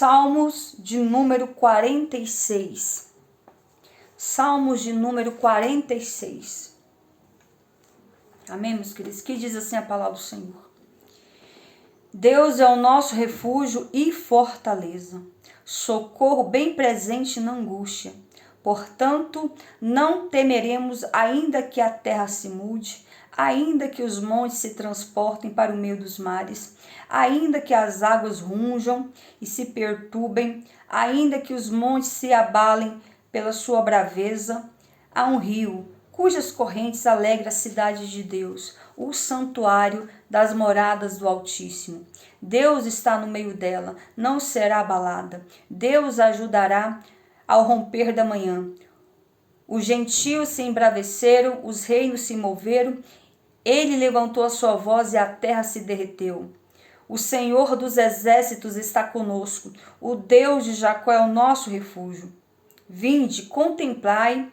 Salmos de número 46. Salmos de número 46. Amém, meus queridos? Que diz assim a palavra do Senhor. Deus é o nosso refúgio e fortaleza, socorro bem presente na angústia. Portanto, não temeremos, ainda que a terra se mude, ainda que os montes se transportem para o meio dos mares, ainda que as águas rujam e se perturbem, ainda que os montes se abalem pela sua braveza. Há um rio, cujas correntes alegram a cidade de Deus, o santuário das moradas do Altíssimo. Deus está no meio dela, não será abalada. Deus a ajudará ao romper da manhã. Os gentios se embraveceram, os reinos se moveram. Ele levantou a sua voz e a terra se derreteu. O Senhor dos exércitos está conosco. O Deus de Jacó é o nosso refúgio. Vinde, contemplai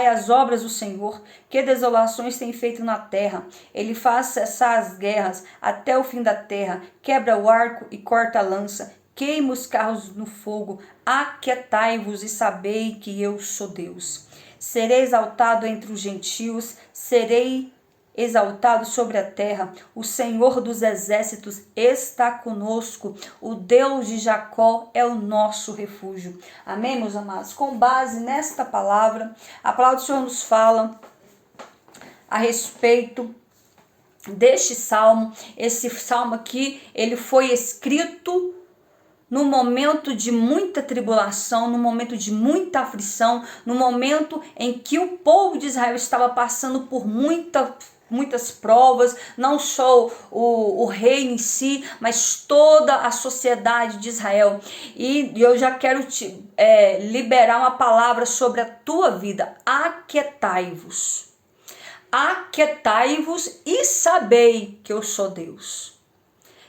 as obras do Senhor, que desolações tem feito na terra. Ele faz cessar as guerras até o fim da terra, quebra o arco e corta a lança, queima os carros no fogo. Aquietai-vos e sabei que eu sou Deus. Serei exaltado entre os gentios, serei exaltado sobre a terra. O Senhor dos exércitos está conosco. O Deus de Jacó é o nosso refúgio. Amém, meus amados? Com base nesta palavra, a palavra do Senhor nos fala a respeito deste salmo. Esse salmo aqui, ele foi escrito no momento de muita tribulação, no momento de muita aflição, no momento em que o povo de Israel estava passando por muitas provas, não só o rei em si, mas toda a sociedade de Israel. E eu já quero liberar uma palavra sobre a tua vida. Aquietai-vos. Aquietai-vos e sabei que eu sou Deus.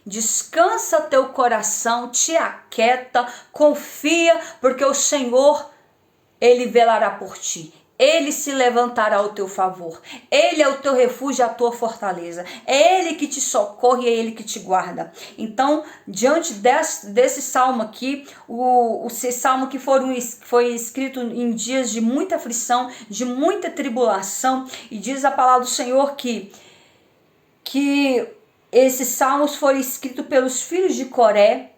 Descansa teu coração, te aquieta, confia, porque o Senhor, Ele velará por ti. Ele se levantará ao teu favor. Ele é o teu refúgio, a tua fortaleza. É Ele que te socorre, é Ele que te guarda. Então, diante desse salmo aqui, esse salmo que foi escrito em dias de muita aflição, de muita tribulação, e diz a palavra do Senhor que esses salmos foram escritos pelos filhos de Coré,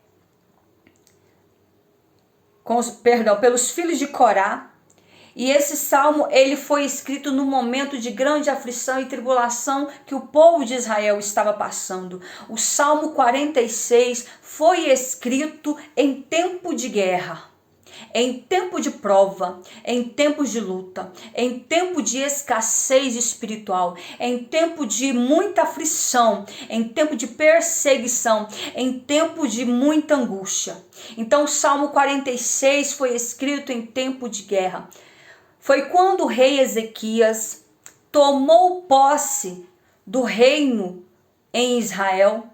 pelos filhos de Corá. E esse salmo, ele foi escrito no momento de grande aflição e tribulação que o povo de Israel estava passando. O Salmo 46 foi escrito em tempo de guerra, em tempo de prova, em tempos de luta, em tempo de escassez espiritual, em tempo de muita aflição, em tempo de perseguição, em tempo de muita angústia. Então o Salmo 46 foi escrito em tempo de guerra. Foi quando o rei Ezequias tomou posse do reino em Israel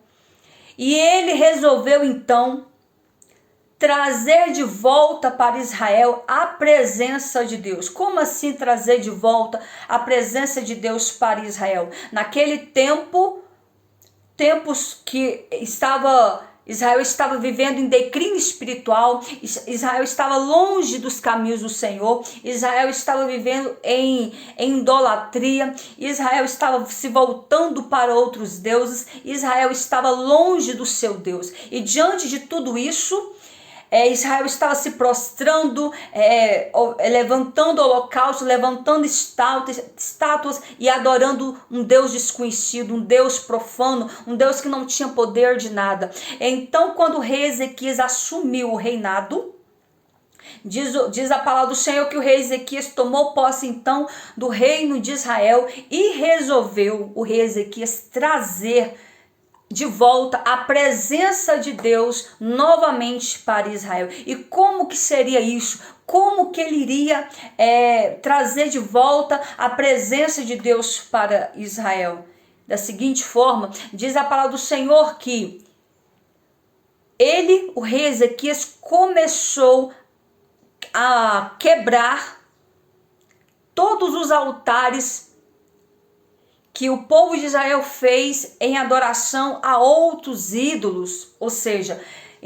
e ele resolveu então trazer de volta para Israel a presença de Deus. Como assim trazer de volta a presença de Deus para Israel? Naquele tempos que Israel estava vivendo em declínio espiritual, Israel estava longe dos caminhos do Senhor, Israel estava vivendo em idolatria, Israel estava se voltando para outros deuses, Israel estava longe do seu Deus. E diante de tudo isso, Israel estava se prostrando, levantando holocausto, levantando estátuas e adorando um Deus desconhecido, um Deus profano, um Deus que não tinha poder de nada. Então, quando o rei Ezequias assumiu o reinado, diz a palavra do Senhor que o rei Ezequias tomou posse então do reino de Israel e resolveu o rei Ezequias trazer de volta a presença de Deus novamente para Israel. E como que seria isso? Como que ele iria trazer de volta a presença de Deus para Israel? Da seguinte forma, diz a palavra do Senhor que o rei Ezequias, começou a quebrar todos os altares que o povo de Israel fez em adoração a outros ídolos, ou seja,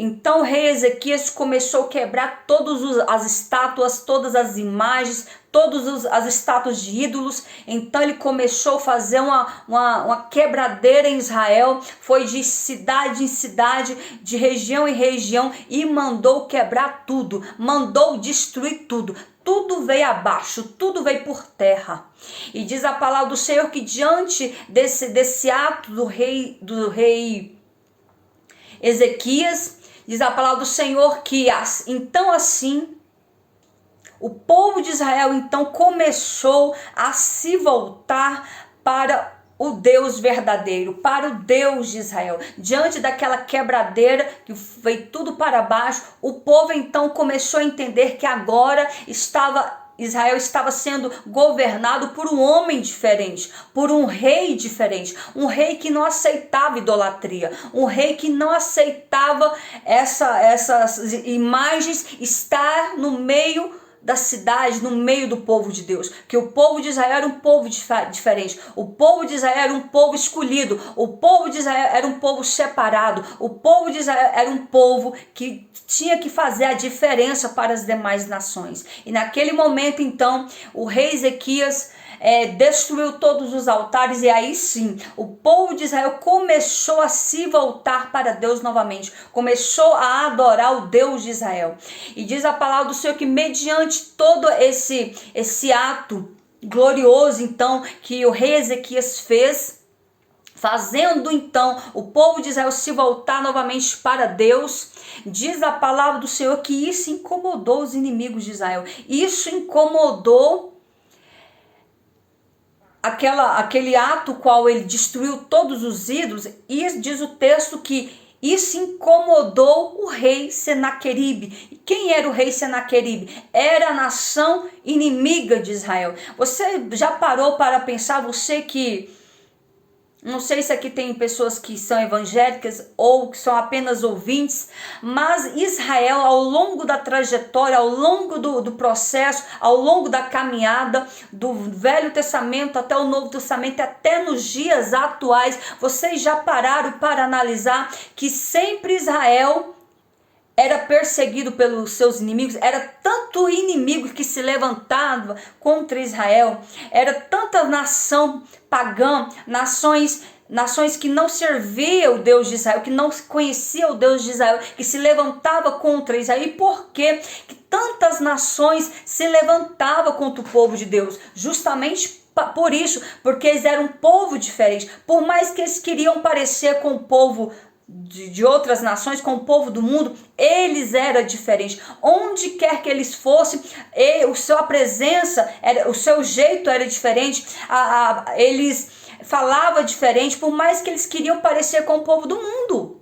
Então o rei Ezequias começou a quebrar todas as estátuas, todas as imagens, todas as estátuas de ídolos. Então ele começou a fazer uma quebradeira em Israel, foi de cidade em cidade, de região em região, e mandou quebrar tudo, mandou destruir tudo. Tudo veio abaixo, tudo veio por terra. E diz a palavra do Senhor que diante desse ato do rei Ezequias, diz a palavra do Senhor que então assim o povo de Israel então começou a se voltar para o Deus verdadeiro, para o Deus de Israel. Diante daquela quebradeira que veio tudo para baixo, o povo então começou a entender que agora Israel estava sendo governado por um homem diferente, por um rei diferente, um rei que não aceitava idolatria, um rei que não aceitava essas imagens estar no meio da cidade, no meio do povo de Deus, que o povo de Israel era um povo diferente, o povo de Israel era um povo escolhido, o povo de Israel era um povo separado, o povo de Israel era um povo que tinha que fazer a diferença para as demais nações. E naquele momento então o rei Ezequias destruiu todos os altares, e aí sim o povo de Israel começou a se voltar para Deus novamente, começou a adorar o Deus de Israel. E diz a palavra do Senhor que mediante todo esse ato glorioso então que o rei Ezequias fez, fazendo então o povo de Israel se voltar novamente para Deus, diz a palavra do Senhor que isso incomodou os inimigos de Israel, isso incomodou aquele ato qual ele destruiu todos os ídolos. E diz o texto que isso incomodou o rei Senaqueribe. Quem era o rei Senaqueribe? Era a nação inimiga de Israel. Você já parou para pensar, você que... Não sei se aqui tem pessoas que são evangélicas ou que são apenas ouvintes, mas Israel, ao longo da trajetória, ao longo do processo, ao longo da caminhada do Velho Testamento até o Novo Testamento, até nos dias atuais, vocês já pararam para analisar que sempre Israel era perseguido pelos seus inimigos, era tanto inimigo que se levantava contra Israel, era tanta nação pagã, nações que não serviam o Deus de Israel, que não conhecia o Deus de Israel, que se levantava contra Israel. E por que tantas nações se levantavam contra o povo de Deus? Justamente por isso, porque eles eram um povo diferente. Por mais que eles queriam parecer com o povo de outras nações, com o povo do mundo, eles eram diferentes. Onde quer que eles fossem, a sua presença, o seu jeito era diferente, eles falavam diferente, por mais que eles queriam parecer com o povo do mundo.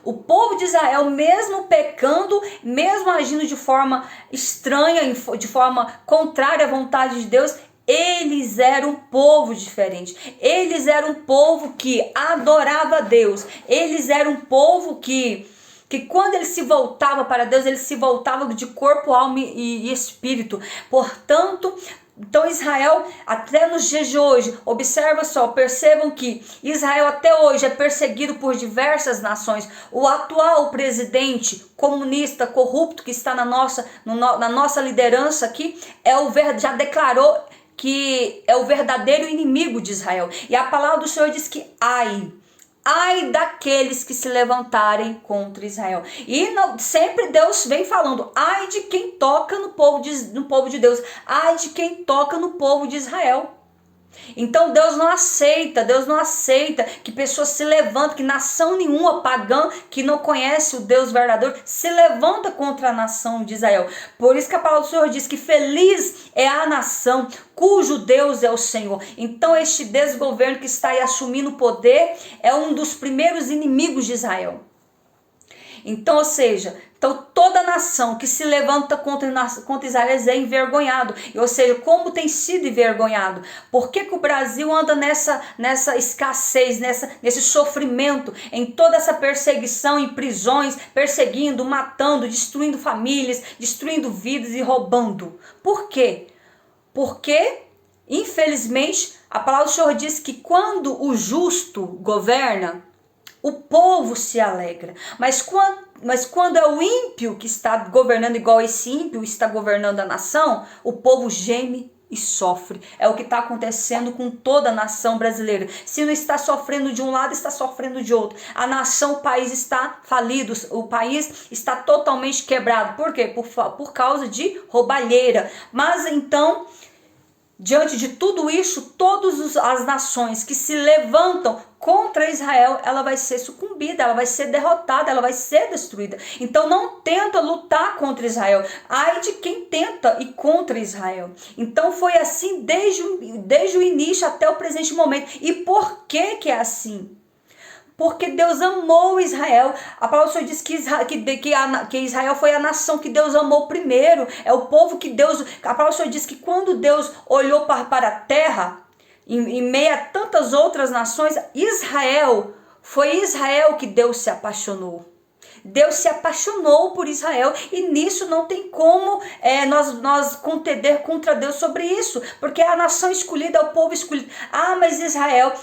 O povo de Israel, mesmo pecando, mesmo agindo de forma estranha, de forma contrária à vontade de Deus, eles eram um povo diferente, eles eram um povo que adorava a Deus, eles eram um povo que quando ele se voltava para Deus, ele se voltava de corpo, alma e espírito. Portanto, então Israel, até nos dias de hoje, observa só, percebam que Israel até hoje é perseguido por diversas nações. O atual presidente comunista corrupto que está na nossa liderança aqui, já declarou que é o verdadeiro inimigo de Israel. E a palavra do Senhor diz que ai daqueles que se levantarem contra Israel. E sempre Deus vem falando, ai de quem toca no povo de Deus, ai de quem toca no povo de Israel. Então Deus não aceita que pessoas se levantem, que nação nenhuma pagã que não conhece o Deus verdadeiro se levanta contra a nação de Israel. Por isso que a palavra do Senhor diz que feliz é a nação cujo Deus é o Senhor. Então este desgoverno que está aí assumindo o poder é um dos primeiros inimigos de Israel. Então, ou seja, toda nação que se levanta contra Israel é envergonhado. Ou seja, como tem sido envergonhado? Por que o Brasil anda nessa escassez, nesse sofrimento, em toda essa perseguição, em prisões, perseguindo, matando, destruindo famílias, destruindo vidas e roubando? Por quê? Porque, infelizmente, a palavra do Senhor diz que quando o justo governa, o povo se alegra, mas Mas quando é o ímpio que está governando, igual esse ímpio está governando a nação, o povo geme e sofre. É o que está acontecendo com toda a nação brasileira. Se não está sofrendo de um lado, está sofrendo de outro. A nação, o país está falido, o país está totalmente quebrado. Por quê? Por causa de roubalheira. Mas então, diante de tudo isso, todas as nações que se levantam contra Israel, ela vai ser sucumbida, ela vai ser derrotada, ela vai ser destruída. Então não tenta lutar contra Israel. Ai de quem tenta ir contra Israel. Então foi assim desde o início até o presente momento. E por que é assim? Porque Deus amou Israel. A palavra do Senhor diz que Israel foi a nação que Deus amou primeiro. É o povo que Deus... A palavra do Senhor diz que quando Deus olhou para a terra, em meio a tantas outras nações, foi Israel que Deus se apaixonou. Deus se apaixonou por Israel e nisso não tem como nós contender contra Deus sobre isso, porque é a nação escolhida, é o povo escolhido. Ah, mas Israel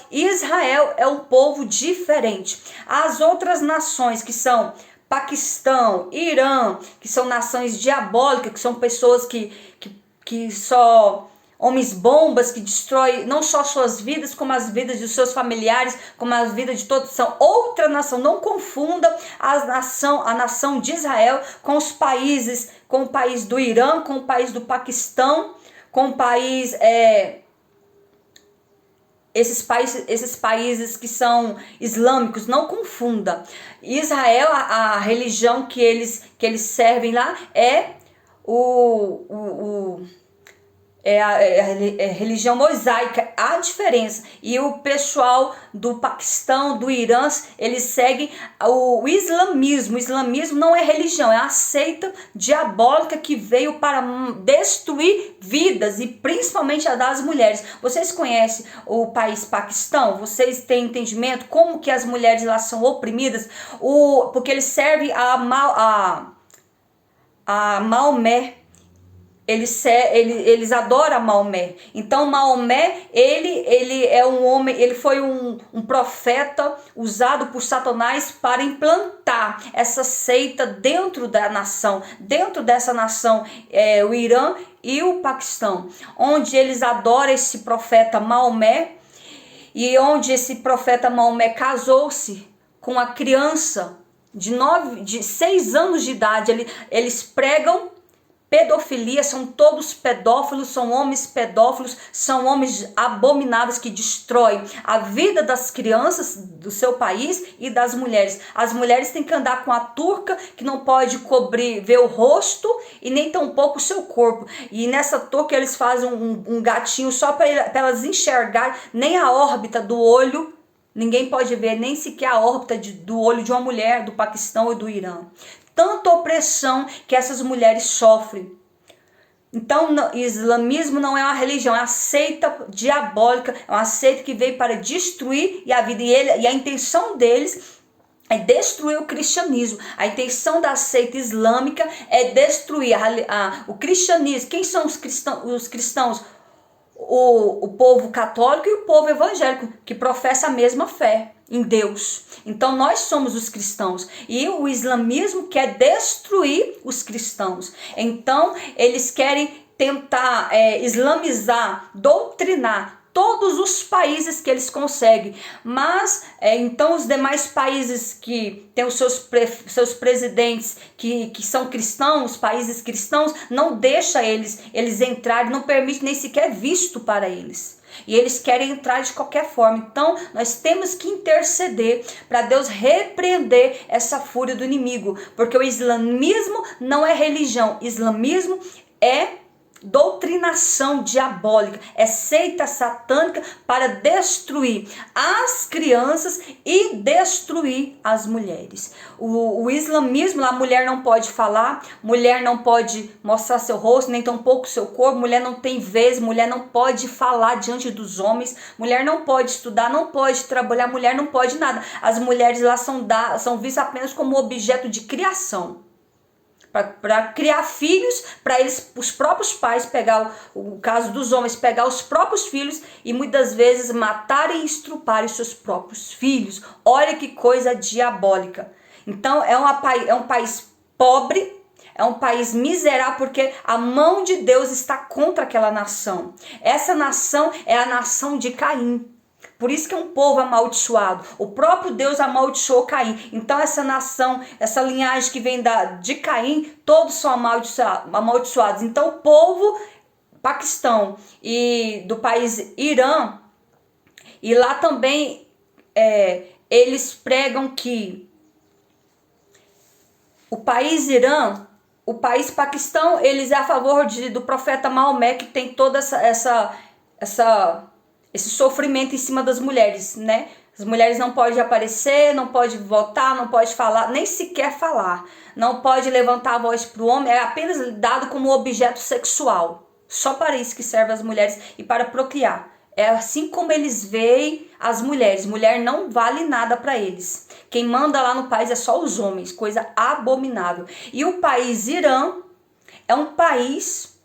é um povo diferente. As outras nações que são Paquistão, Irã, que são nações diabólicas, que são pessoas que só... homens bombas que destroem não só suas vidas, como as vidas de seus familiares, como as vidas de todos. São outra nação. Não confunda a nação de Israel com os países, com o país do Irã, com o país do Paquistão, com o país... Esses países que são islâmicos, não confunda. Israel, a religião que eles servem lá é a religião mosaica, há diferença. E o pessoal do Paquistão, do Irã, eles seguem o islamismo. O islamismo não é religião, é a seita diabólica que veio para destruir vidas e principalmente a das mulheres. Vocês conhecem o país Paquistão? Vocês têm entendimento como que as mulheres lá são oprimidas? Porque eles servem a Maomé. Eles adoram Maomé. Então Maomé, ele é um homem, ele foi um profeta usado por Satanás para implantar essa seita dentro da nação. Dentro dessa nação, o Irã e o Paquistão, onde eles adoram esse profeta Maomé, e onde esse profeta Maomé casou-se com a criança de 6 anos de idade. Eles pregam pedofilia, são todos pedófilos, são homens pedófilos, são homens abomináveis que destroem a vida das crianças do seu país e das mulheres. As mulheres têm que andar com a túrca, que não pode ver o rosto e nem tampouco o seu corpo. E nessa túrca eles fazem um gatinho só para elas enxergarem, nem a órbita do olho. Ninguém pode ver nem sequer a órbita do olho de uma mulher do Paquistão ou do Irã. Tanta opressão que essas mulheres sofrem. Então, o islamismo não é uma religião, é uma seita diabólica, é uma seita que veio para destruir a vida. E a intenção deles é destruir o cristianismo. A intenção da seita islâmica é destruir o cristianismo. Quem são os cristãos? O povo católico e o povo evangélico, que professa a mesma fé em Deus. Então nós somos os cristãos e o islamismo quer destruir os cristãos. Então eles querem tentar islamizar, doutrinar todos os países que eles conseguem. Mas então os demais países que têm os seus presidentes que são cristãos, países cristãos, não deixa eles entrarem, não permite nem sequer visto para eles. E eles querem entrar de qualquer forma. Então nós temos que interceder para Deus repreender essa fúria do inimigo. Porque o islamismo não é religião. Islamismo é doutrinação diabólica, é seita satânica para destruir as crianças e destruir as mulheres. O islamismo, a mulher não pode falar, mulher não pode mostrar seu rosto, nem tampouco seu corpo, mulher não tem vez, mulher não pode falar diante dos homens, mulher não pode estudar, não pode trabalhar, mulher não pode nada. As mulheres lá são vistas apenas como objeto de criação. Para criar filhos, para os próprios pais pegar, o caso dos homens, pegar os próprios filhos e muitas vezes matarem e estruparem seus próprios filhos. Olha que coisa diabólica. Então é um país pobre, é um país miserável, porque a mão de Deus está contra aquela nação. Essa nação é a nação de Caim. Por isso que é um povo amaldiçoado. O próprio Deus amaldiçoou Caim. Então essa nação, essa linhagem que vem de Caim, todos são amaldiçoados. Então o povo Paquistão e do país Irã, e lá também eles pregam que o país Irã, o país Paquistão, eles é a favor do profeta Maomé, que tem toda esse sofrimento em cima das mulheres, né? As mulheres não podem aparecer, não podem votar, não podem falar, nem sequer falar. Não pode levantar a voz para o homem, é apenas dado como objeto sexual. Só para isso que serve as mulheres e para procriar. É assim como eles veem as mulheres. Mulher não vale nada para eles. Quem manda lá no país é só os homens, coisa abominável. E o país Irã é um país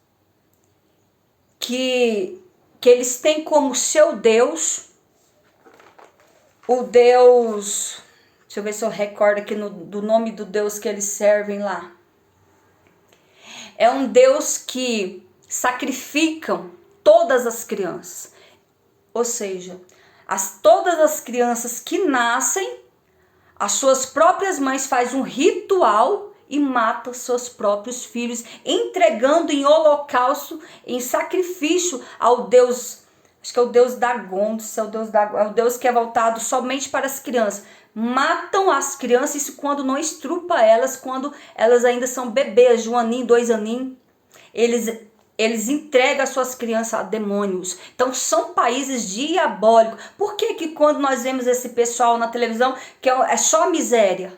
que eles têm como seu Deus, o Deus, deixa eu ver se eu recordo aqui do nome do Deus que eles servem lá. É um Deus que sacrificam todas as crianças. Ou seja, todas as crianças que nascem, as suas próprias mães fazem um ritual e matam seus próprios filhos, entregando em holocausto, em sacrifício ao Deus, acho que é o Deus Dagon, é o Deus que é voltado somente para as crianças. Matam as crianças, isso quando não estrupa elas, quando elas ainda são bebês, de 1 aninho, 2 aninhos. Eles entregam as suas crianças a demônios. Então são países diabólicos. Por que quando nós vemos esse pessoal na televisão que é só miséria?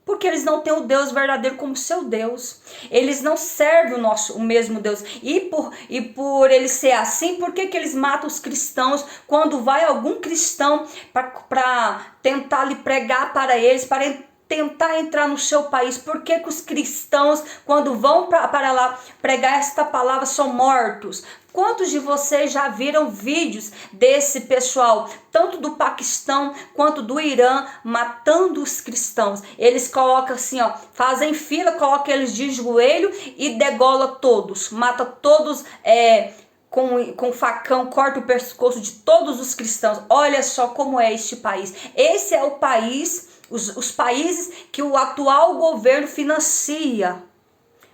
Porque eles não têm o Deus verdadeiro como seu Deus. Eles não servem o mesmo Deus. E por ele ser assim, por que eles matam os cristãos quando vai algum cristão para tentar lhe pregar para eles, para tentar entrar no seu país? Por que os cristãos, quando vão para lá pregar esta palavra, são mortos? Quantos de vocês já viram vídeos desse pessoal, tanto do Paquistão quanto do Irã, matando os cristãos? Eles colocam assim, ó, fazem fila, colocam eles de joelho e degola todos, mata todos com facão, corta o pescoço de todos os cristãos. Olha só como é este país. Esse é o país, os países que o atual governo financia,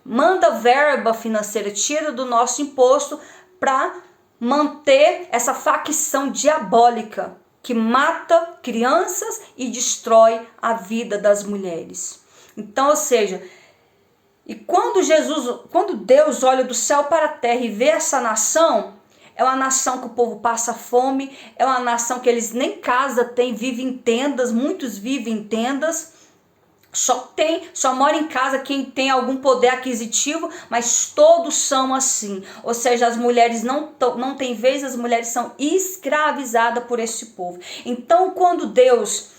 manda verba financeira, tira do nosso imposto para manter essa facção diabólica que mata crianças e destrói a vida das mulheres. Então, ou seja, e quando Deus olha do céu para a terra e vê essa nação, é uma nação que o povo passa fome, é uma nação que eles nem casa têm, vivem em tendas, muitos vivem em tendas. Só mora em casa quem tem algum poder aquisitivo, mas todos são assim. Ou seja, as mulheres não têm vez, as mulheres são escravizadas por esse povo. Então, quando Deus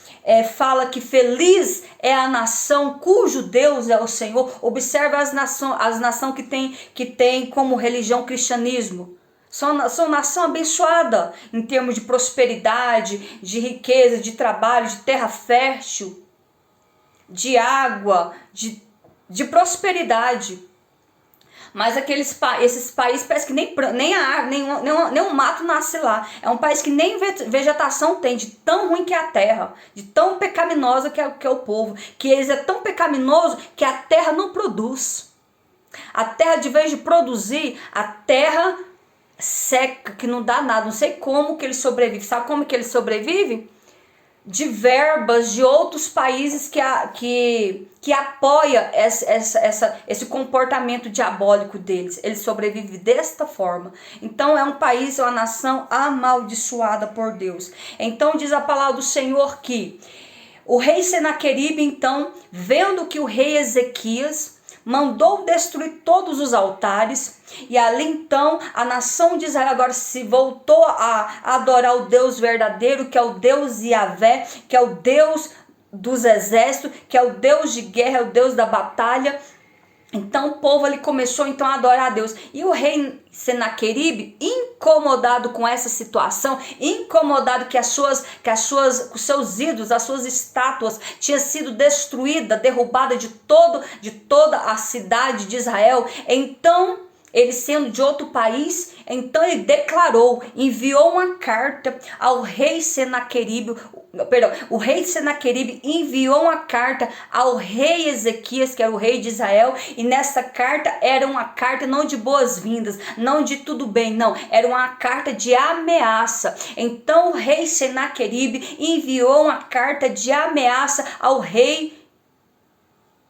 fala que feliz é a nação cujo Deus é o Senhor, observa as nações que tem como religião o cristianismo. São nação abençoada em termos de prosperidade, de riqueza, de trabalho, de terra fértil, de água, de prosperidade. Mas esses países parece que nem um mato nasce lá. É um país que nem vegetação tem, de tão ruim que é a terra, de tão pecaminosa que é o povo, que eles é tão pecaminoso que a terra não produz. A terra, de vez de produzir, a terra seca, que não dá nada. Não sei como que ele sobrevive. Sabe como que ele sobrevive? De verbas de outros países que apoia esse comportamento diabólico deles. Eles sobrevivem desta forma. Então é um país, é uma nação amaldiçoada por Deus. Então diz a palavra do Senhor que o rei Senaqueribe, então, vendo que o rei Ezequias mandou destruir todos os altares, e ali então a nação de Israel agora se voltou a adorar o Deus verdadeiro, que é o Deus Yahvé, que é o Deus dos exércitos, que é o Deus de guerra, é o Deus da batalha. Então o povo ali começou então a adorar a Deus. E o rei Senaqueribe, incomodado com essa situação, incomodado que os seus ídolos, as suas estátuas tinham sido destruídas, derrubadas de toda a cidade de Israel, então ele sendo de outro país, então ele declarou, enviou uma carta ao rei Senaqueribe, o rei Senaqueribe enviou uma carta ao rei Ezequias, que era o rei de Israel, e nessa carta era uma carta não de boas-vindas, não de tudo bem, não, era uma carta de ameaça. Então o rei Senaqueribe enviou uma carta de ameaça ao rei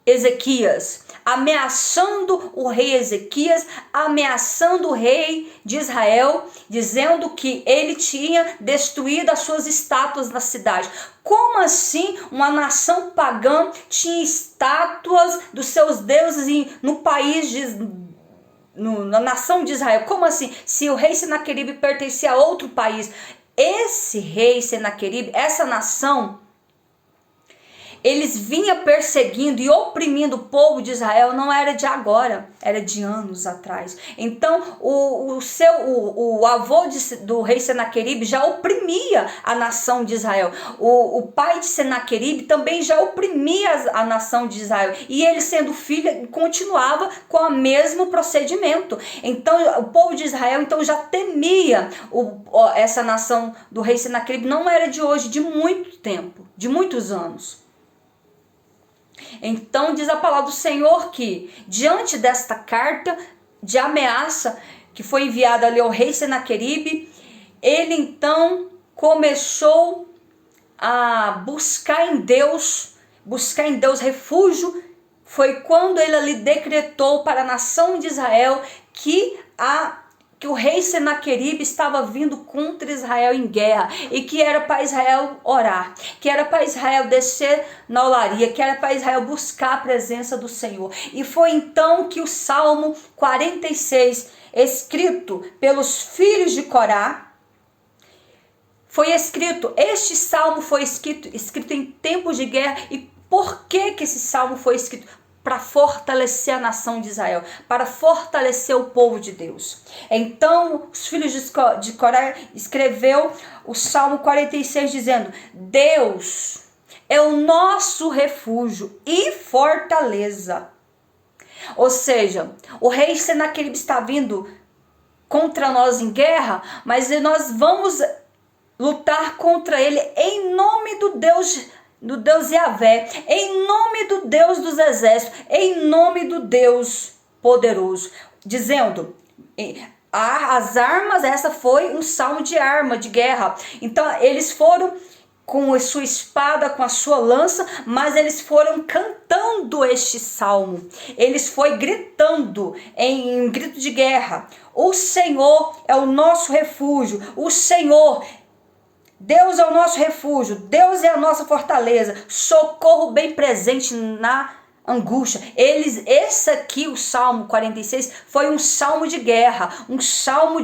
Ezequias, ameaçando o rei Ezequias, ameaçando o rei de Israel, dizendo que ele tinha destruído as suas estátuas na cidade. Como assim uma nação pagã tinha estátuas dos seus deuses no país na nação de Israel? Como assim? Se o rei Senaqueribe pertencia a outro país, esse rei Senaqueribe, essa nação, eles vinham perseguindo e oprimindo o povo de Israel, não era de agora, era de anos atrás. Então o avô do rei Senaqueribe já oprimia a nação de Israel. O pai de Senaqueribe também já oprimia a nação de Israel. E ele, sendo filho, continuava com o mesmo procedimento. Então o povo de Israel então já temia essa nação do rei Senaqueribe. Não era de hoje, de muito tempo, de muitos anos. Então diz a palavra do Senhor que, diante desta carta de ameaça que foi enviada ali ao rei Senaqueribe, ele então começou a buscar em Deus refúgio. Foi quando ele ali decretou para a nação de Israel que o rei Senaqueribe estava vindo contra Israel em guerra, e que era para Israel orar, que era para Israel descer na olaria, que era para Israel buscar a presença do Senhor. E foi então que o Salmo 46, escrito pelos filhos de Corá, foi escrito. Este salmo foi escrito em tempos de guerra. E por que esse salmo foi escrito? Para fortalecer a nação de Israel, para fortalecer o povo de Deus. Então os filhos de Corá escreveu o Salmo 46 dizendo: Deus é o nosso refúgio e fortaleza. Ou seja, o rei Senaqueribe está vindo contra nós em guerra, mas nós vamos lutar contra ele em nome do Deus Yahvé, em nome do Deus dos exércitos, em nome do Deus poderoso, dizendo, as armas, essa foi um salmo de arma, de guerra. Então eles foram com a sua espada, com a sua lança, mas eles foram cantando este salmo, eles foram gritando em um grito de guerra: o Senhor é o nosso refúgio, o Senhor, Deus é o nosso refúgio, Deus é a nossa fortaleza, socorro bem presente na angústia. Esse aqui, o Salmo 46, foi um salmo de guerra, um salmo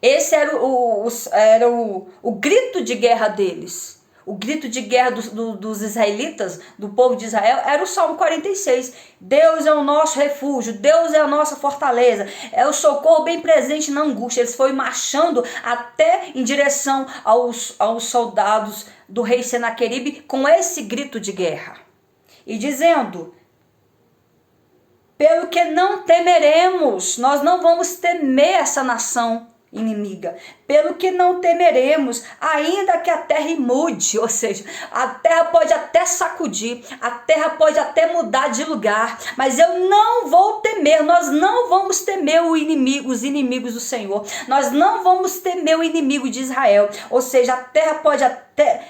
esse era o grito de guerra deles. O grito de guerra dos israelitas, do povo de Israel, era o Salmo 46. Deus é o nosso refúgio, Deus é a nossa fortaleza, é o socorro bem presente na angústia. Eles foram marchando até em direção aos soldados do rei Senaqueribe com esse grito de guerra. E dizendo: pelo que não temeremos, nós não vamos temer essa nação inimiga, pelo que não temeremos, ainda que a terra mude. Ou seja, a terra pode até sacudir, a terra pode até mudar de lugar, mas eu não vou temer. Nós não vamos temer os inimigos do Senhor, nós não vamos temer o inimigo de Israel. Ou seja, a terra pode até,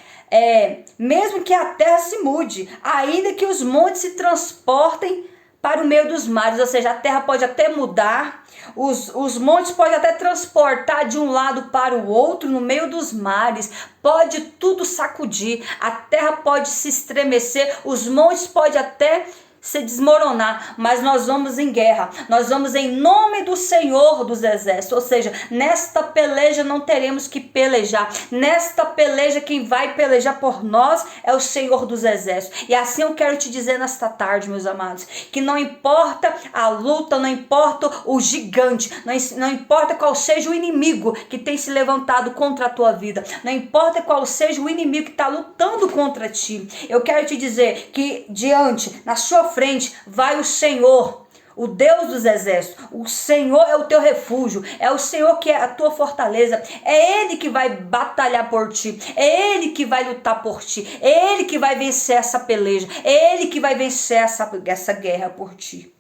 mesmo que a terra se mude, ainda que os montes se transportem para o meio dos mares, ou seja, a terra pode até mudar, os montes podem até transportar de um lado para o outro no meio dos mares, pode tudo sacudir, a terra pode se estremecer, os montes podem até se desmoronar, mas nós vamos em guerra, nós vamos em nome do Senhor dos Exércitos, ou seja, nesta peleja não teremos que pelejar, nesta peleja quem vai pelejar por nós é o Senhor dos Exércitos. E assim eu quero te dizer nesta tarde, meus amados, que não importa a luta, não importa o gigante, não importa qual seja o inimigo que tem se levantado contra a tua vida, não importa qual seja o inimigo que está lutando contra ti, eu quero te dizer que diante, na sua frente, vai o Senhor, o Deus dos exércitos. O Senhor é o teu refúgio, é o Senhor que é a tua fortaleza, é Ele que vai batalhar por ti, é Ele que vai lutar por ti, é Ele que vai vencer essa peleja, é Ele que vai vencer essa guerra por ti.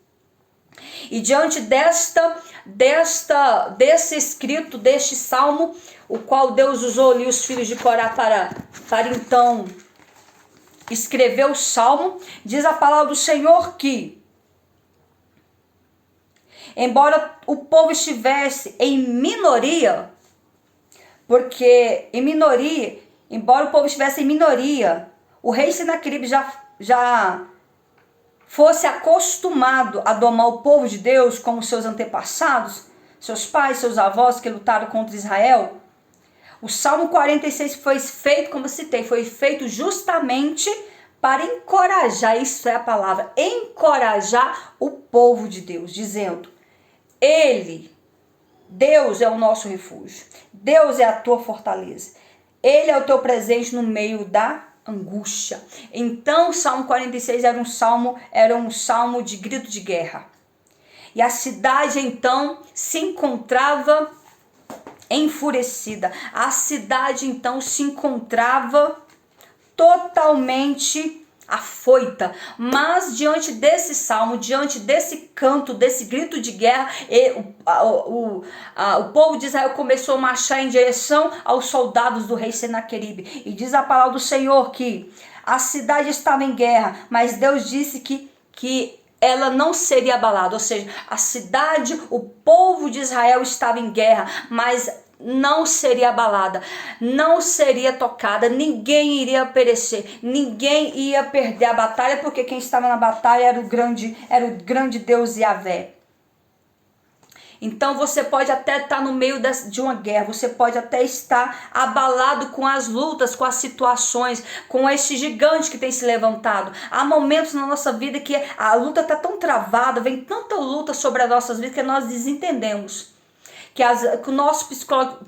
E diante desse escrito, deste salmo, o qual Deus usou ali os filhos de Corá para então escrever o salmo, diz a palavra do Senhor que, embora o povo estivesse em minoria, embora o povo estivesse em minoria, o rei Senaqueribe já fosse acostumado a domar o povo de Deus como seus antepassados, seus pais, seus avós que lutaram contra Israel. O Salmo 46 foi feito, como eu citei, foi feito justamente para encorajar, isso é a palavra, encorajar o povo de Deus, dizendo: Deus é o nosso refúgio, Deus é a tua fortaleza, Ele é o teu presente no meio da angústia. Então o Salmo 46 era um salmo de grito de guerra. E a cidade então se encontrava enfurecida. A cidade então se encontrava totalmente afoita. Mas diante desse salmo, diante desse canto, desse grito de guerra, o povo de Israel começou a marchar em direção aos soldados do rei Senaqueribe. E diz a palavra do Senhor que a cidade estava em guerra, mas Deus disse que ela não seria abalada. Ou seja, a cidade, o povo de Israel estava em guerra, mas não seria abalada, não seria tocada, ninguém iria perecer, ninguém ia perder a batalha, porque quem estava na batalha era o grande Deus Yahvé. Então você pode até estar no meio de uma guerra, você pode até estar abalado com as lutas, com as situações, com esse gigante que tem se levantado. Há momentos na nossa vida que a luta está tão travada, vem tanta luta sobre as nossas vidas que nós desentendemos. Que o nosso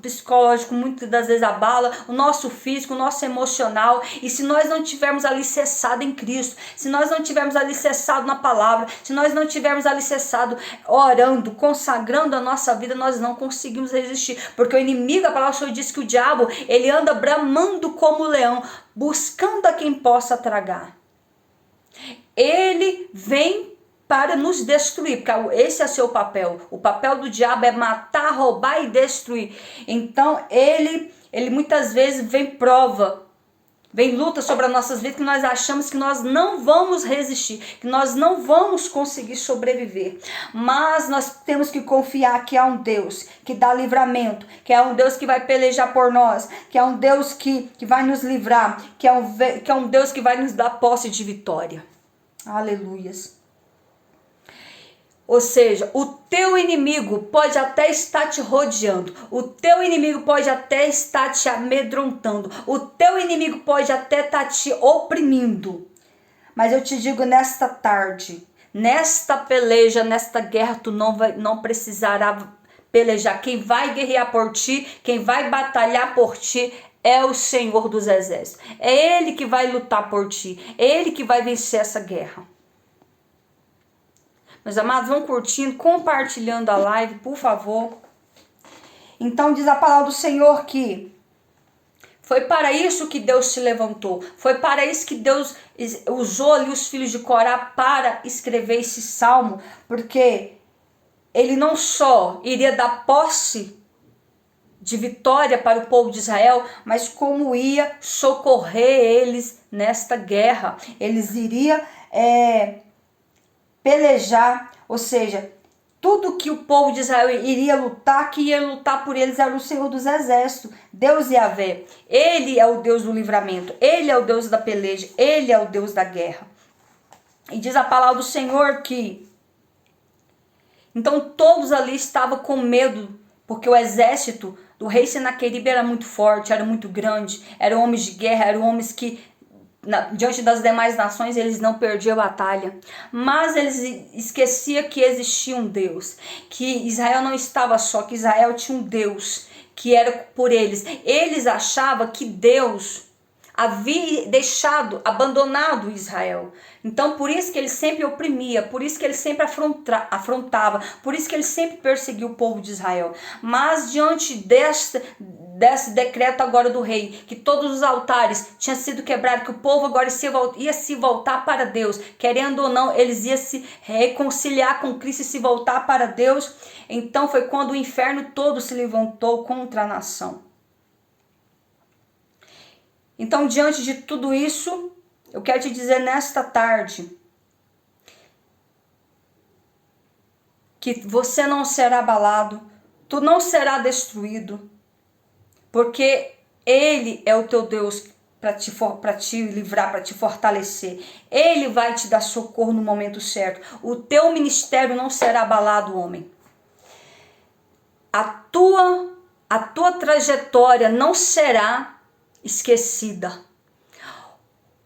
psicológico muitas das vezes abala, o nosso físico, o nosso emocional. E se nós não tivermos alicerçado em Cristo, se nós não tivermos alicerçado na palavra, se nós não tivermos alicerçado orando, consagrando a nossa vida, nós não conseguimos resistir. Porque o inimigo, a palavra do Senhor diz que o diabo, ele anda bramando como leão, buscando a quem possa tragar. Ele vem para nos destruir, porque esse é seu papel. O papel do diabo é matar, roubar e destruir. Então ele muitas vezes vem luta sobre as nossas vidas, que nós achamos que nós não vamos resistir, que nós não vamos conseguir sobreviver. Mas nós temos que confiar que há um Deus que dá livramento, que é um Deus que vai pelejar por nós, que é um Deus que vai nos livrar, que é um Deus que vai nos dar posse de vitória. Aleluias. Ou seja, o teu inimigo pode até estar te rodeando, o teu inimigo pode até estar te amedrontando, o teu inimigo pode até estar te oprimindo. Mas eu te digo nesta tarde, nesta peleja, nesta guerra, tu não precisará pelejar. Quem vai guerrear por ti, quem vai batalhar por ti é o Senhor dos Exércitos. É Ele que vai lutar por ti, é Ele que vai vencer essa guerra. Meus amados, vão curtindo, compartilhando a live, por favor. Então diz a palavra do Senhor que foi para isso que Deus se levantou. Foi para isso que Deus usou ali os filhos de Corá para escrever esse salmo. Porque ele não só iria dar posse de vitória para o povo de Israel, mas como ia socorrer eles nesta guerra. Eles iriam pelejar, ou seja, tudo que o povo de Israel iria lutar, que ia lutar por eles era o Senhor dos Exércitos, Deus Yahvé. Ele é o Deus do livramento, Ele é o Deus da peleja, Ele é o Deus da guerra. E diz a palavra do Senhor que então todos ali estavam com medo, porque o exército do rei Senaqueribe era muito forte, era muito grande, eram homens de guerra, eram homens que diante das demais nações eles não perdiam a batalha, mas eles esqueciam que existia um Deus, que Israel não estava só, que Israel tinha um Deus que era por eles. Eles achavam que Deus havia deixado, abandonado Israel. Então por isso que ele sempre oprimia, por isso que ele sempre afrontava, por isso que ele sempre perseguiu o povo de Israel. Mas diante desse decreto agora do rei, que todos os altares tinham sido quebrados, que o povo agora ia se voltar para Deus, querendo ou não, eles iam se reconciliar com Cristo e se voltar para Deus. Então foi quando o inferno todo se levantou contra a nação. Então, diante de tudo isso, eu quero te dizer nesta tarde que você não será abalado, tu não será destruído, porque Ele é o teu Deus para te livrar, para te fortalecer. Ele vai te dar socorro no momento certo. O teu ministério não será abalado, homem. A tua trajetória não será esquecida.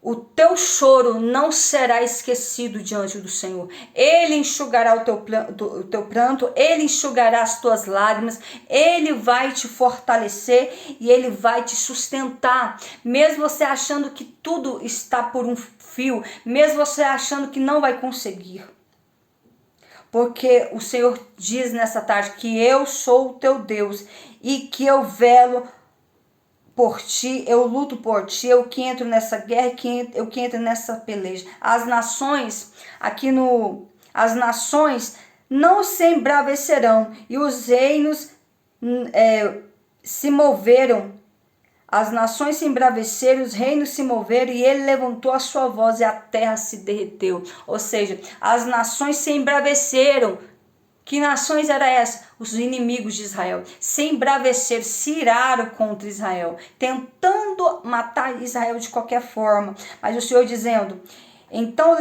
O teu choro não será esquecido diante do Senhor. Ele enxugará o teu pranto, Ele enxugará as tuas lágrimas, Ele vai te fortalecer e Ele vai te sustentar. Mesmo você achando que tudo está por um fio, mesmo você achando que não vai conseguir. Porque o Senhor diz nessa tarde que eu sou o teu Deus e que eu velo por ti, eu luto por ti, eu que entro nessa guerra, eu que entro nessa peleja. As nações não se embravecerão e os reinos se moveram. As nações se embraveceram, os reinos se moveram e ele levantou a sua voz e a terra se derreteu. Ou seja, as nações se embraveceram. Que nações eram essas? Os inimigos de Israel. Se embraveceram, se iraram contra Israel, tentando matar Israel de qualquer forma. Mas o Senhor dizendo, então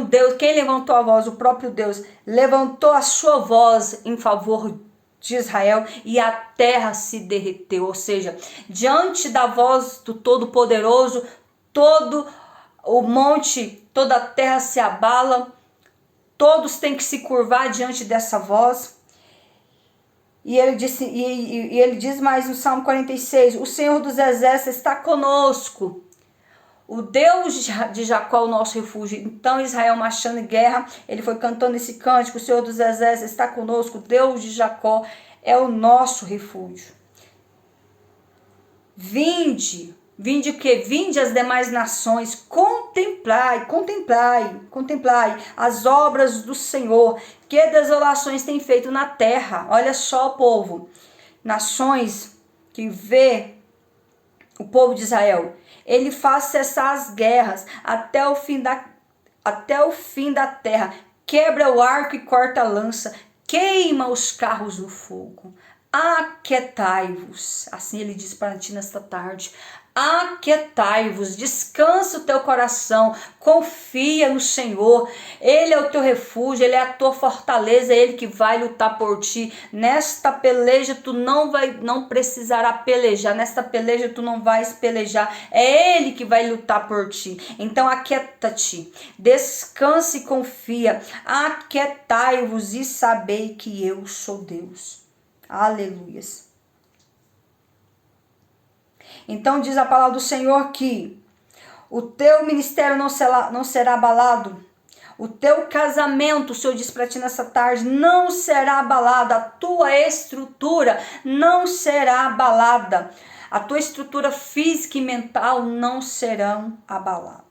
Deus, quem levantou a voz? O próprio Deus, levantou a sua voz em favor de Israel e a terra se derreteu. Ou seja, diante da voz do Todo-Poderoso, todo o monte, toda a terra se abala. Todos têm que se curvar diante dessa voz. E ele diz mais no Salmo 46, o Senhor dos Exércitos está conosco. O Deus de Jacó, o nosso refúgio. Então Israel marchando em guerra, ele foi cantando esse cântico, o Senhor dos Exércitos está conosco, o Deus de Jacó é o nosso refúgio. Vinde o que? Vinde as demais nações, contemplai as obras do Senhor, que desolações tem feito na terra. Olha só, povo, nações que vê o povo de Israel, ele faz cessar as guerras até o fim da terra, quebra o arco e corta a lança, queima os carros no fogo. Aquietai-vos, assim ele diz para ti nesta tarde. Aquietai-vos, descansa o teu coração, confia no Senhor, Ele é o teu refúgio, Ele é a tua fortaleza, é Ele que vai lutar por ti. Nesta peleja tu não precisará pelejar, nesta peleja tu não vais pelejar, é Ele que vai lutar por ti. Então aquieta-te, descansa e confia, aquietai-vos e sabei que eu sou Deus. Aleluias. Então diz a palavra do Senhor que o teu ministério não será abalado. O teu casamento, o Senhor diz para ti nessa tarde, não será abalado. A tua estrutura não será abalada. A tua estrutura física e mental não serão abaladas.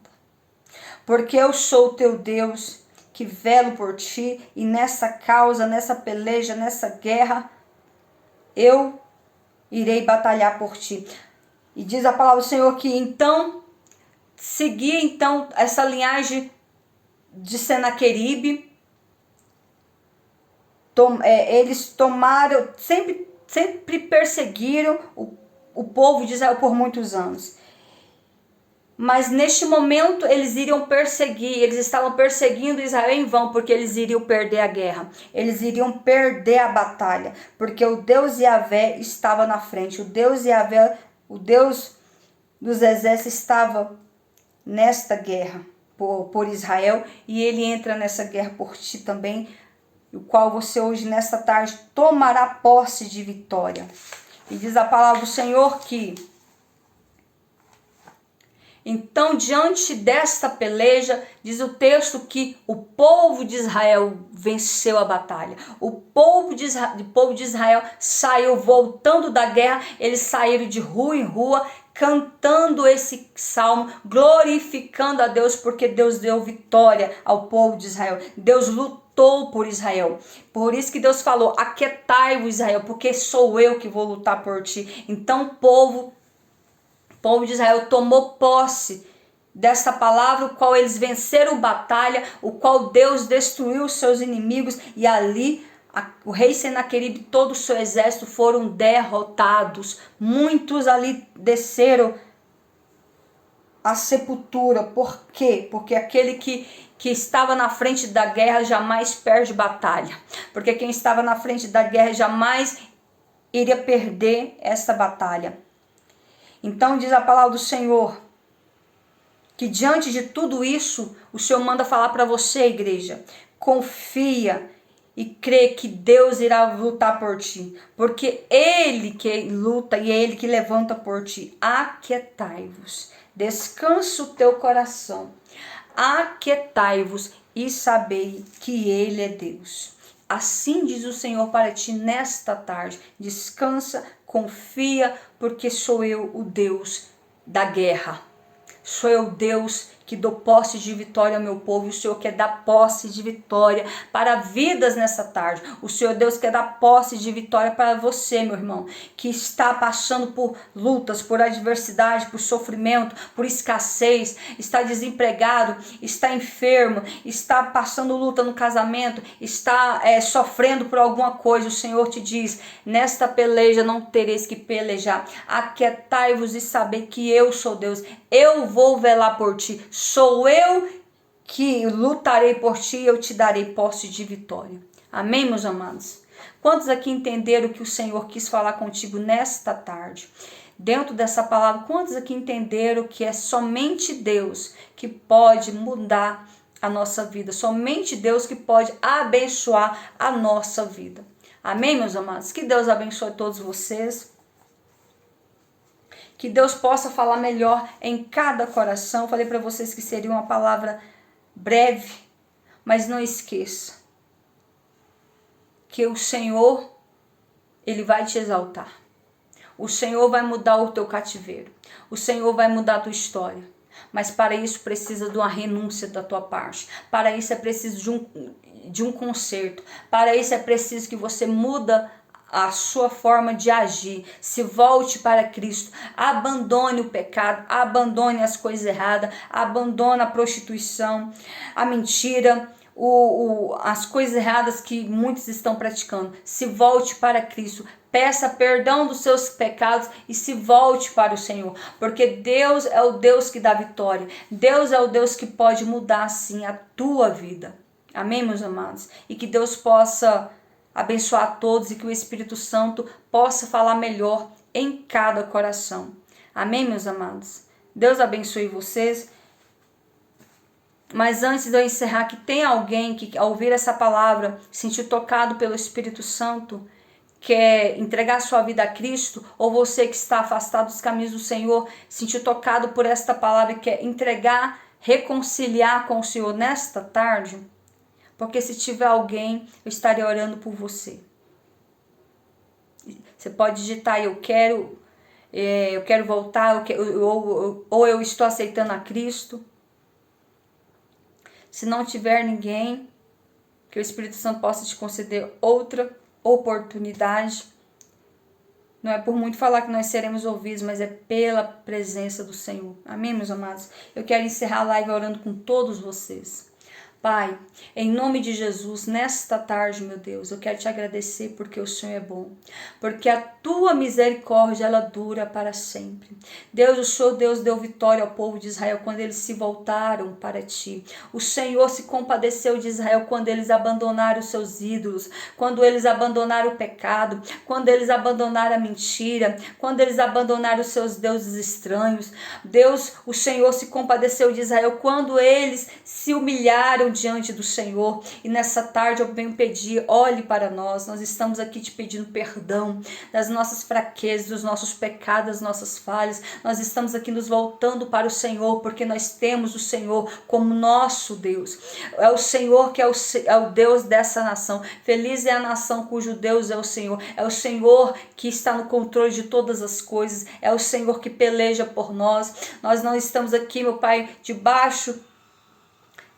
Porque eu sou o teu Deus que velo por ti e nessa causa, nessa peleja, nessa guerra, eu irei batalhar por ti. E diz a palavra do Senhor que então, seguia essa linhagem de Senaqueribe, eles tomaram, sempre perseguiram o povo de Israel por muitos anos. Mas neste momento eles iriam perseguir, eles estavam perseguindo Israel em vão, porque eles iriam perder a guerra, eles iriam perder a batalha, porque o Deus Yahvé estava na frente, o Deus Yahvé, o Deus dos exércitos estava nesta guerra por Israel, e ele entra nessa guerra por ti também, o qual você hoje, nesta tarde, tomará posse de vitória. E diz a palavra do Senhor que então, diante desta peleja, diz o texto que o povo de Israel venceu a batalha. O povo de Israel saiu voltando da guerra, eles saíram de rua em rua, cantando esse salmo, glorificando a Deus, porque Deus deu vitória ao povo de Israel. Deus lutou por Israel. Por isso que Deus falou: aquietai-vos, Israel, porque sou eu que vou lutar por ti. Então o povo de Israel tomou posse desta palavra, o qual eles venceram batalha, o qual Deus destruiu os seus inimigos, e ali o rei Senaqueribe e todo o seu exército foram derrotados. Muitos ali desceram à sepultura. Por quê? Porque aquele que estava na frente da guerra jamais perde batalha. Porque quem estava na frente da guerra jamais iria perder essa batalha. Então diz a palavra do Senhor que diante de tudo isso, o Senhor manda falar para você, igreja: confia e crê que Deus irá lutar por ti, porque Ele que luta e é Ele que levanta por ti. Aquietai-vos, descansa o teu coração, aquietai-vos e sabei que Ele é Deus. Assim diz o Senhor para ti nesta tarde: descansa, confia, porque sou eu o Deus da guerra. Sou eu Deus que dou posse de vitória ao meu povo, e o Senhor quer dar posse de vitória para vidas nessa tarde. O Senhor Deus quer dar posse de vitória para você, meu irmão, que está passando por lutas, por adversidade, por sofrimento, por escassez, está desempregado, está enfermo, está passando luta no casamento, está sofrendo por alguma coisa. O Senhor te diz: nesta peleja não tereis que pelejar. Aquietai-vos e saber que eu sou Deus. Eu vou velar por ti. Sou eu que lutarei por ti e eu te darei posse de vitória. Amém, meus amados? Quantos aqui entenderam o que o Senhor quis falar contigo nesta tarde? Dentro dessa palavra, quantos aqui entenderam que é somente Deus que pode mudar a nossa vida? Somente Deus que pode abençoar a nossa vida. Amém, meus amados? Que Deus abençoe todos vocês. Que Deus possa falar melhor em cada coração. Falei para vocês que seria uma palavra breve, mas não esqueça que o Senhor, Ele vai te exaltar. O Senhor vai mudar o teu cativeiro. O Senhor vai mudar a tua história. Mas para isso precisa de uma renúncia da tua parte. Para isso é preciso de um conserto. Para isso é preciso que você muda a sua forma de agir. Se volte para Cristo, abandone o pecado, abandone as coisas erradas, abandone a prostituição, a mentira, as coisas erradas que muitos estão praticando. Se volte para Cristo, peça perdão dos seus pecados e se volte para o Senhor, porque Deus é o Deus que dá vitória. Deus é o Deus que pode mudar sim a tua vida. Amém, meus amados? E que Deus possa abençoar a todos e que o Espírito Santo possa falar melhor em cada coração. Amém, meus amados? Deus abençoe vocês. Mas antes de eu encerrar, que tem alguém que ao ouvir essa palavra, sentiu tocado pelo Espírito Santo, quer entregar sua vida a Cristo, ou você que está afastado dos caminhos do Senhor, sentiu tocado por esta palavra e quer entregar, reconciliar com o Senhor nesta tarde? Porque se tiver alguém, eu estarei orando por você. Você pode digitar: eu quero voltar, ou eu estou aceitando a Cristo. Se não tiver ninguém, que o Espírito Santo possa te conceder outra oportunidade. Não é por muito falar que nós seremos ouvidos, mas é pela presença do Senhor. Amém, meus amados? Eu quero encerrar a live orando com todos vocês. Pai, em nome de Jesus, nesta tarde, meu Deus, eu quero te agradecer porque o Senhor é bom, porque a tua misericórdia, ela dura para sempre. Deus, o Senhor, Deus, deu vitória ao povo de Israel quando eles se voltaram para ti. O Senhor se compadeceu de Israel quando eles abandonaram os seus ídolos, quando eles abandonaram o pecado, quando eles abandonaram a mentira, quando eles abandonaram os seus deuses estranhos. Deus, o Senhor se compadeceu de Israel quando eles se humilharam diante do Senhor. E nessa tarde eu venho pedir, olhe para nós estamos aqui te pedindo perdão das nossas fraquezas, dos nossos pecados, das nossas falhas. Nós estamos aqui nos voltando para o Senhor, porque nós temos o Senhor como nosso Deus. É o Senhor que é o Deus dessa nação. Feliz é a nação cujo Deus é o Senhor. É o Senhor que está no controle de todas as coisas. É o Senhor que peleja por nós. Nós não estamos aqui, meu Pai, debaixo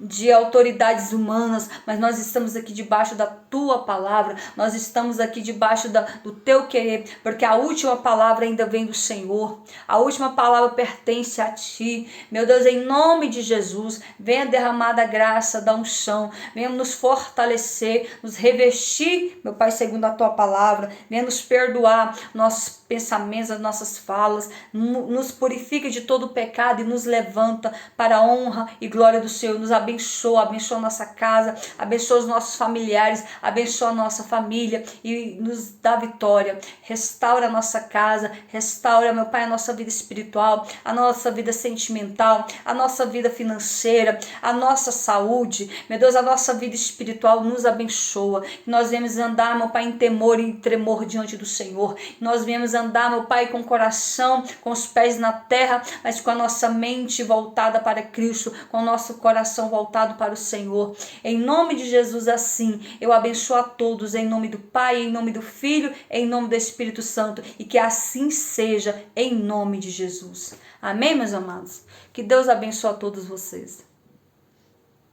de autoridades humanas, mas nós estamos aqui debaixo da tua palavra, nós estamos aqui debaixo do teu querer, porque a última palavra ainda vem do Senhor, a última palavra pertence a ti. Meu Deus, em nome de Jesus, venha derramar da graça, da unção, venha nos fortalecer, nos revestir, meu Pai, segundo a tua palavra, venha nos perdoar nossos pensamentos, as nossas falas, nos purifica de todo o pecado e nos levanta para a honra e glória do Senhor. Nos abençoa nossa casa, abençoa os nossos familiares, abençoa a nossa família e nos dá vitória. Restaura a nossa casa, restaura, meu Pai, a nossa vida espiritual, a nossa vida sentimental, a nossa vida financeira, a nossa saúde. Meu Deus, a nossa vida espiritual nos abençoa. Nós vemos andar, meu Pai, em temor e em tremor diante do Senhor. Nós vemos andar, meu Pai, com o coração, com os pés na terra, mas com a nossa mente voltada para Cristo, com o nosso coração voltado para o Senhor. Em nome de Jesus, assim, eu abençoo a todos, em nome do Pai, em nome do Filho, em nome do Espírito Santo, e que assim seja, em nome de Jesus. Amém, meus amados? Que Deus abençoe a todos vocês.